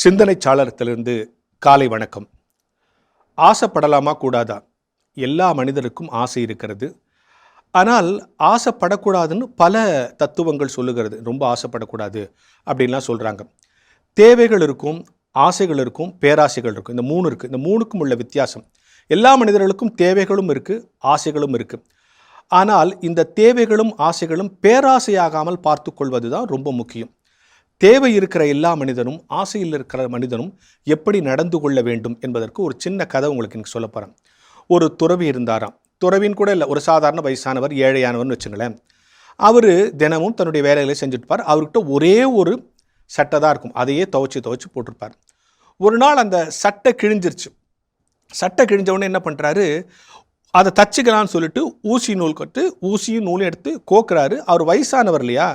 சிந்தனை சாளரத்திலிருந்து காலை வணக்கம். ஆசைப்படலாமா கூடாதா? எல்லா மனிதருக்கும் ஆசை இருக்கிறது. ஆனால் ஆசைப்படக்கூடாதுன்னு பல தத்துவங்கள் சொல்லுகிறது. ரொம்ப ஆசைப்படக்கூடாது அப்படின்லாம் சொல்கிறாங்க. தேவைகள் இருக்கும், ஆசைகள் இருக்கும், பேராசைகள் இருக்கும். இந்த மூணு இருக்குது. இந்த மூணுக்கும் உள்ள வித்தியாசம். எல்லா மனிதர்களுக்கும் தேவைகளும் இருக்குது, ஆசைகளும் இருக்குது. ஆனால் இந்த தேவைகளும் ஆசைகளும் பேராசையாகாமல் பார்த்து கொள்வது தான் ரொம்ப முக்கியம். தேவை இருக்கிற எல்லா மனிதனும், ஆசையில் இருக்கிற மனிதனும் எப்படி நடந்து கொள்ள வேண்டும் என்பதற்கு ஒரு சின்ன கதை உங்களுக்கு எனக்கு சொல்ல போகிறேன். ஒரு துறவி இருந்தாராம். துறவின் கூட இல்லை, ஒரு சாதாரண வயசானவர், ஏழையானவர்னு வச்சுங்களேன். அவர் தினமும் தன்னுடைய வேலைகளை செஞ்சுட்டுப்பார். அவர்கிட்ட ஒரே ஒரு சட்டை தான் இருக்கும். அதையே துவைச்சி போட்டிருப்பார். ஒரு நாள் அந்த சட்டை கிழிஞ்சிருச்சு. சட்டை கிழிஞ்சவுடனே என்ன பண்ணுறாரு, அதை தச்சுக்கலான்னு சொல்லிட்டு ஊசி நூல் கட்டு ஊசியும் நூலும் எடுத்து கோக்குறாரு. அவர் வயசானவர் இல்லையா,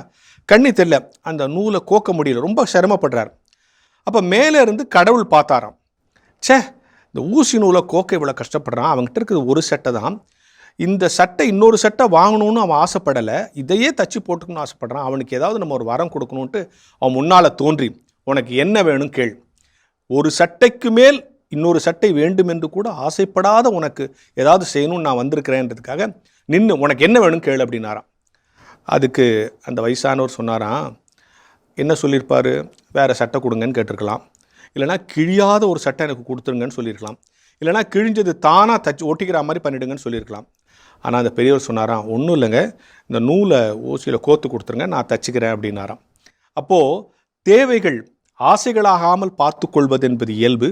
கண்ணி தெரியல, அந்த நூலை கோக்க முடியல, ரொம்ப சிரமப்படுறார். அப்போ மேலே இருந்து கடவுள் பார்த்தாராம். இந்த ஊசி நூலை கோக்க இவ்வளோ கஷ்டப்படுறான், அவங்ககிட்ட இருக்கிறது ஒரு சட்டை தான், இந்த சட்டை இன்னொரு சட்டை வாங்கணும்னு அவன் ஆசைப்படலை, இதையே தச்சு போட்டுக்கணும்னு ஆசைப்படுறான். அவனுக்கு ஏதாவது நம்ம ஒரு வரம் கொடுக்கணுன்ட்டு அவன் முன்னால் தோன்றி, உனக்கு என்ன வேணும் கேள், ஒரு சட்டைக்கு மேல் இன்னொரு சட்டை வேண்டும் என்று கூட ஆசைப்படாத உனக்கு ஏதாவது செய்யணும்னு நான் வந்திருக்கிறேன்றதுக்காக நின்று உனக்கு என்ன வேணும் கேள் அப்படின்னாராம். அதுக்கு அந்த வயசானவர் சொன்னாராம், என்ன சொல்லியிருப்பார், வேறு சட்டை கொடுங்கன்னு கேட்டிருக்கலாம், இல்லைனா கிழியாத ஒரு சட்டை எனக்கு கொடுத்துருங்கன்னு சொல்லியிருக்கலாம், இல்லைனா கிழிஞ்சது தானாக தச்சு ஒட்டிக்கிற மாதிரி பண்ணிவிடுங்கன்னு சொல்லியிருக்கலாம். ஆனால் அந்த பெரியவர் சொன்னாராம், ஒன்றும் இல்லைங்க, இந்த நூலை ஊசியில் கோத்து கொடுத்துருங்க, நான் தச்சுக்கிறேன் அப்படின்னாராம். அப்போது தேவைகள் ஆசைகளாகாமல் பார்த்து கொள்வது என்பது இயல்பு,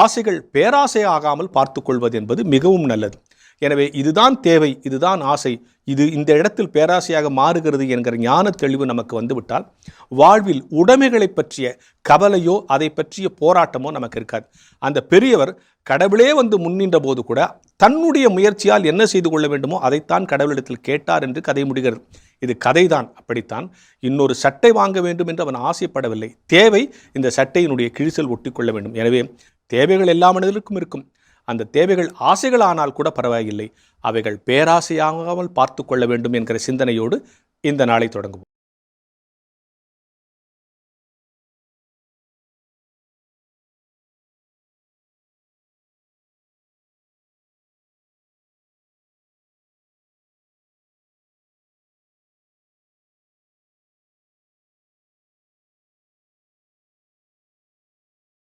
ஆசைகள் பேராசை ஆகாமல் பார்த்து கொள்வது என்பது மிகவும் நல்லது. எனவே இதுதான் தேவை, இதுதான் ஆசை, இது இந்த இடத்தில் பேராசையாக மாறுகிறது என்கிற ஞான தெளிவு நமக்கு வந்துவிட்டால் வாழ்வில் உடைமைகளை பற்றிய கவலையோ அதை பற்றிய போராட்டமோ நமக்கு இருக்காது. அந்த பெரியவர் கடவுளே வந்து முன்னின்ற போது கூட தன்னுடைய முயற்சியால் என்ன செய்து கொள்ள வேண்டுமோ அதைத்தான் கடவுளிடத்தில் கேட்டார் என்று கதை முடிகிறது. இது கதைதான். அப்படித்தான் இன்னொரு சட்டை வாங்க வேண்டும் என்று அவன் ஆசைப்படவில்லை. தேவை இந்த சட்டையினுடைய கிழிசல் ஒட்டி கொள்ள வேண்டும். எனவே தேவைகள் எல்லா மனிதருக்கும் இருக்கும். அந்த தேவைகள் ஆசைகளானால் கூட பரவாயில்லை, அவைகள் பேராசையாகாமல் பார்த்து கொள்ள வேண்டும் என்கிற சிந்தனையோடு இந்த நாளை தொடங்குவோம்.